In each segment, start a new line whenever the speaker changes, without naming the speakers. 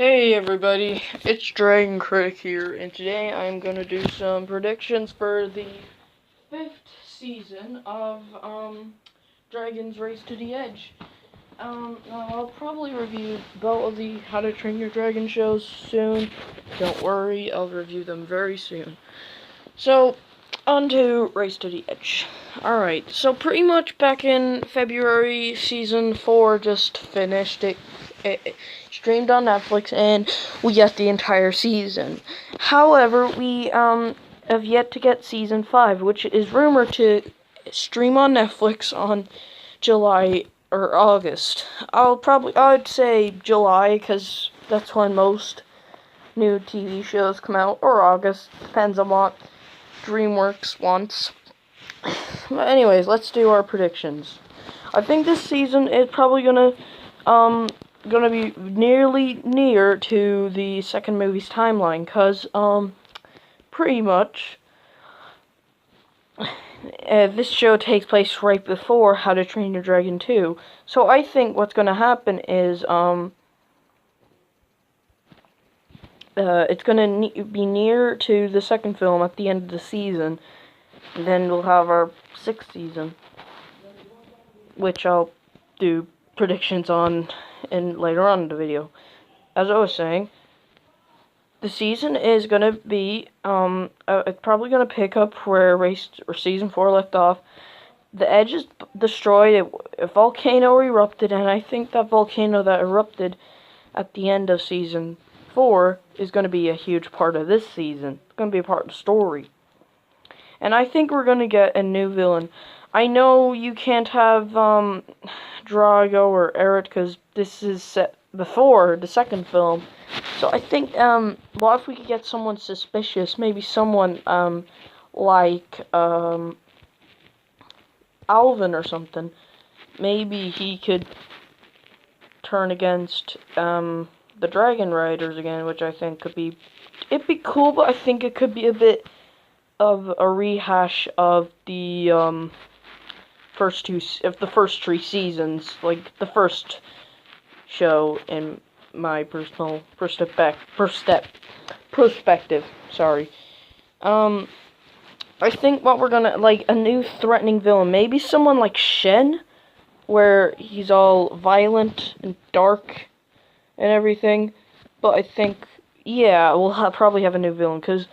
Hey everybody, it's Dragon Critic here, and today I'm gonna do some predictions for the 5th season of Dragon's Race to the Edge. I'll probably review both of the How to Train Your Dragon shows soon. Don't worry, I'll review them very soon. So, on to Race to the Edge. Alright, so pretty much back in February, Season 4 just finished. It streamed on Netflix, and we got the entire season. However, we have yet to get Season 5, which is rumored to stream on Netflix on July or August. I'd say July, because that's when most new TV shows come out, or August, depends on what DreamWorks wants. But anyways, let's do our predictions. I think this season is probably gonna be nearly near to the second movie's timeline, cause pretty much this show takes place right before How to Train Your Dragon 2. So I think what's gonna happen is it's gonna be near to the second film at the end of the season. And then we'll have our 6th season, which I'll do predictions on later on in the video. As I was saying, the season is gonna be it's probably gonna pick up where season 4 left off. The Edge is destroyed. A volcano erupted, and I think that volcano that erupted at the end of season 4 is gonna be a huge part of this season. It's gonna be a part of the story. And I think we're gonna get a new villain. I know you can't have Drago or Eret because this is set before the second film. So I think well, if we could get someone suspicious, maybe someone like Alvin or something. Maybe he could turn against the Dragon Riders again, which I think it'd be cool, but I think it could be a bit of a rehash of the first 3 seasons, like the first show in my personal perspective. Sorry. I think what we're gonna like a new threatening villain, maybe someone like Shen, where he's all violent and dark and everything. But I think, yeah, we'll probably have a new villain because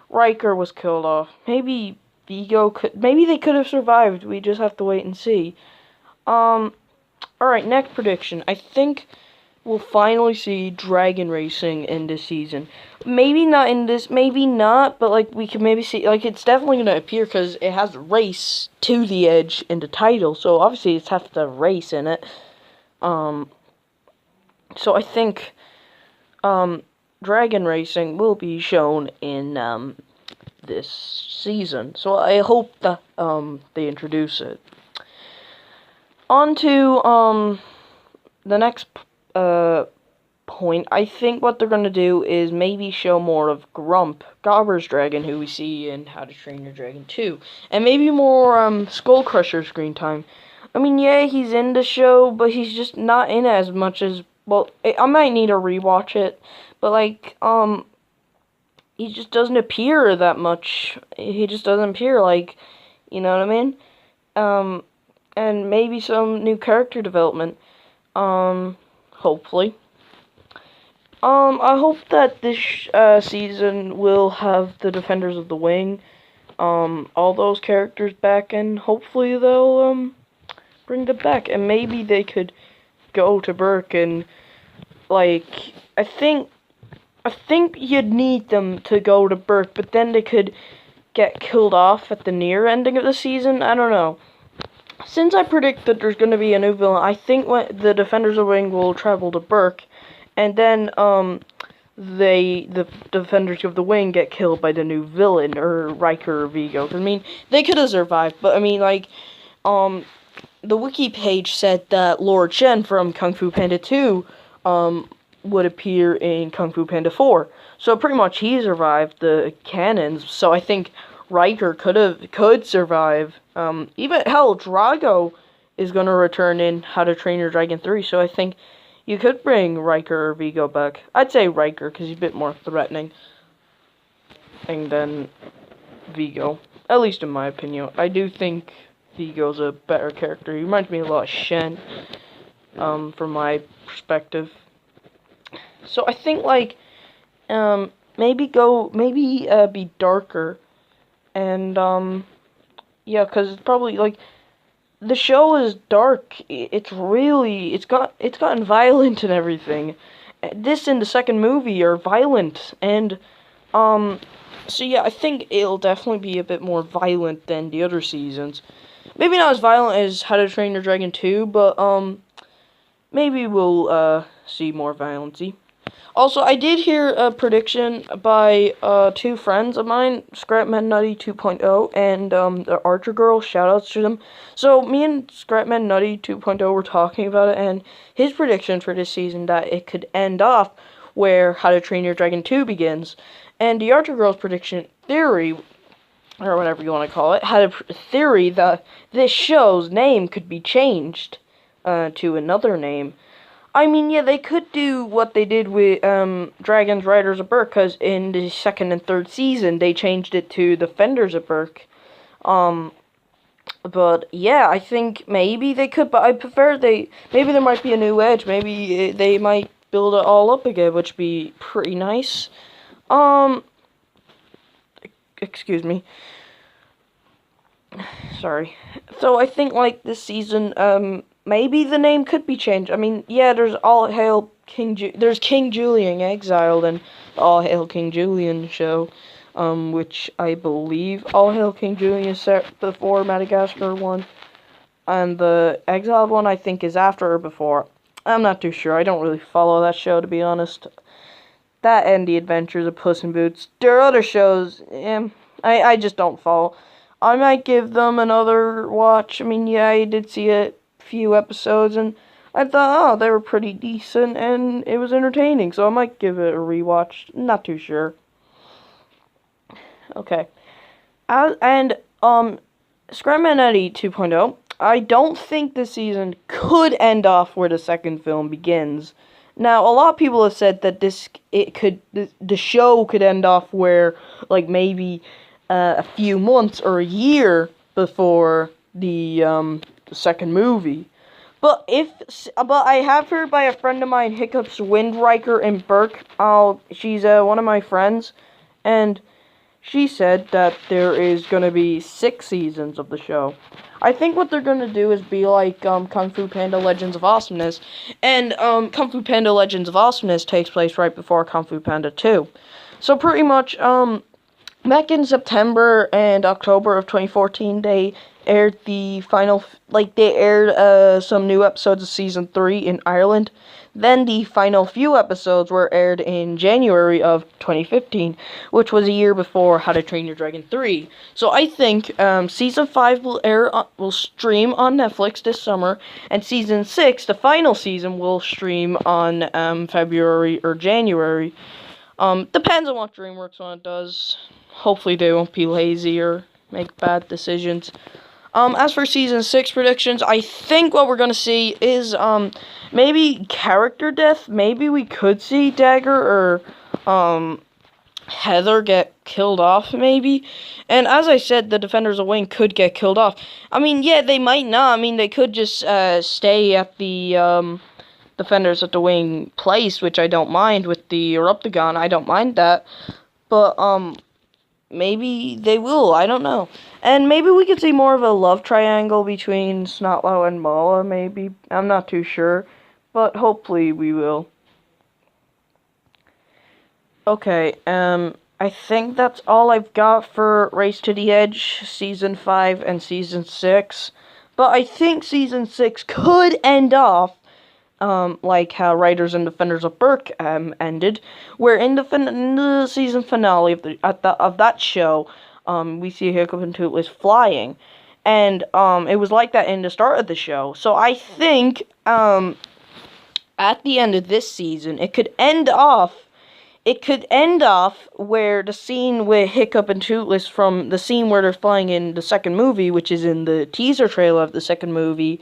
Riker was killed off. Maybe maybe they could have survived. We just have to wait and see. Alright, next prediction. I think we'll finally see dragon racing in this season. Maybe not in this, maybe not, but like we can maybe see, like it's definitely gonna appear because it has Race to the Edge in the title, so obviously it's have to race in it. So I think dragon racing will be shown in this season, so I hope that they introduce it. On to the next point. I think what they're gonna do is maybe show more of Grump, Gobber's dragon, who we see in How to Train Your Dragon 2, and maybe more Skull Crusher screen time. I mean, yeah, he's in the show, but he's just not in as much as, well, I might need to rewatch it, but like, he just doesn't appear that much. He just doesn't appear, like, you know what I mean? And maybe some new character development, hopefully. I hope that this season will have the Defenders of the Wing, all those characters back, and hopefully they'll, bring them back, and maybe they could go to Berk and, like, I think you'd need them to go to Berk, but then they could get killed off at the near ending of the season. I don't know. Since I predict that there's going to be a new villain, I think the Defenders of the Wing will travel to Berk, and then the Defenders of the Wing get killed by the new villain, or Riker or Vigo. I mean, they could have survived, but I mean, like, the wiki page said that Lord Shen from Kung Fu Panda 2 would appear in Kung Fu Panda 4. So pretty much he survived the cannons. So I think Riker could survive. Even hell, Drago is gonna return in How to Train Your Dragon 3. So I think You could bring Riker or Vigo back. I'd say Riker, because he's a bit more threatening than Vigo. At least in my opinion. I do think Vigo's a better character. He reminds me a lot of Shen, from my perspective. So I think, like, maybe be darker. And, yeah, because it's probably, like, the show is dark. It's gotten violent and everything. This and the second movie are violent, and so yeah, I think it'll definitely be a bit more violent than the other seasons. Maybe not as violent as How to Train Your Dragon 2, but maybe we'll see more violency. Also, I did hear a prediction by two friends of mine, Scrapman Nutty 2.0 and the Archer Girl. Shoutouts to them. So me and Scrapman Nutty 2.0 were talking about it, and his prediction for this season that it could end off where How to Train Your Dragon 2 begins, and the Archer Girl's prediction theory, or whatever you want to call it, had a theory that this show's name could be changed to another name. I mean, yeah, they could do what they did with Dragons Riders of Berk, because in the second and third season, they changed it to the Fenders of Berk. But, yeah, I think maybe they could, but I prefer maybe there might be a new Edge. Maybe they might build it all up again, which would be pretty nice. Excuse me. Sorry. So, I think, like, this season, maybe the name could be changed. I mean, yeah, there's there's King Julian exiled and the All Hail King Julian show, which I believe All Hail King Julian is set before Madagascar 1, and the exiled one I think is after or before. I'm not too sure. I don't really follow that show, to be honest. That and The Adventures of Puss in Boots. There are other shows, I just don't follow. I might give them another watch. I mean, yeah, I did see a few episodes, and I thought, oh, they were pretty decent, and it was entertaining, so I might give it a rewatch. Not too sure. Okay. Scrapman Eddie 2.0, I don't think this season could end off where the second film begins. Now, a lot of people have said that the show could end off where, like, maybe a few months or a year before the second movie. But I have heard by a friend of mine, Hiccups Windriker in Burke. She's one of my friends, and she said that there is gonna be 6 seasons of the show. I think what they're gonna do is be like Kung Fu Panda Legends of Awesomeness, and Kung Fu Panda Legends of Awesomeness takes place right before Kung Fu Panda 2. So pretty much back in September and October of 2014, they aired the final, some new episodes of Season 3 in Ireland. Then the final few episodes were aired in January of 2015, which was a year before How to Train Your Dragon 3. So I think Season 5 will stream on Netflix this summer, and Season 6, the final season, will stream on February or January. Depends on what DreamWorks one does. Hopefully they won't be lazy or make bad decisions. As for Season 6 predictions, I think what we're gonna see is, maybe character death. Maybe we could see Dagger or, Heather get killed off, maybe. And as I said, the Defenders of Wing could get killed off. I mean, yeah, they might not. I mean, they could just, stay at the, Defenders of the Wing place, which I don't mind, with the Eruptagon. I don't mind that. But, maybe they will. I don't know. And maybe we could see more of a love triangle between Snotlow and Mala, maybe. I'm not too sure. But hopefully we will. Okay, I think that's all I've got for Race to the Edge, Season 5 and Season 6. But I think Season 6 could end off like how Riders and Defenders of Berk ended, where in the season finale of that show, we see Hiccup and Toothless flying, and it was like that in the start of the show. So I think at the end of this season, it could end off where the scene with Hiccup and Toothless from the scene where they're flying in the second movie, which is in the teaser trailer of the second movie,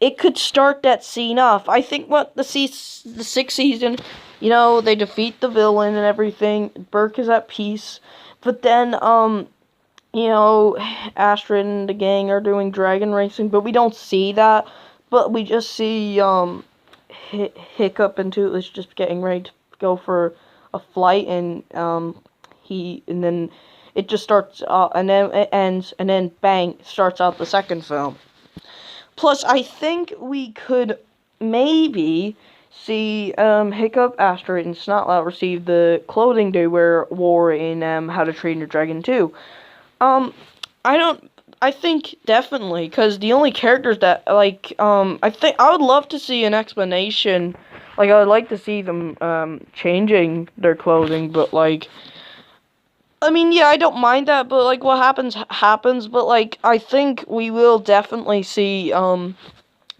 it could start that scene off. I think the sixth season, you know, they defeat the villain and everything. Burke is at peace, but then you know, Astrid and the gang are doing dragon racing, but we don't see that. But we just see Hiccup and Toothless just getting ready to go for a flight, and then it just starts, and then it ends, and then bang, starts out the second film. Plus, I think we could maybe see Hiccup, Astrid, and Snotlout receive the clothing they wore in How to Train Your Dragon 2. I think definitely, because the only characters that, like, I think I would love to see an explanation. Like, I would like to see them, changing their clothing, but, like, I mean, yeah, I don't mind that, but, like, what happens, but, like, I think we will definitely see,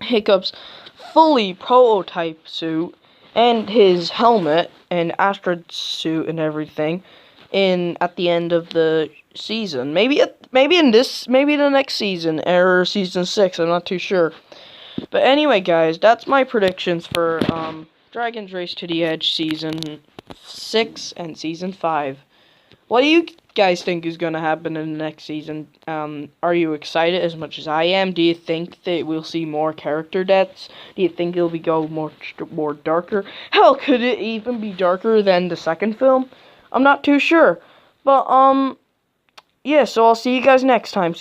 Hiccup's fully prototype suit, and his helmet, and Astrid's suit and everything, at the end of the season. Maybe the next season, or season 6, I'm not too sure. But anyway, guys, that's my predictions for, Dragon's Race to the Edge Season 6 and Season 5. What do you guys think is going to happen in the next season? Are you excited as much as I am? Do you think that we'll see more character deaths? Do you think it'll go more darker? Hell, could it even be darker than the second film? I'm not too sure. But, yeah, so I'll see you guys next time.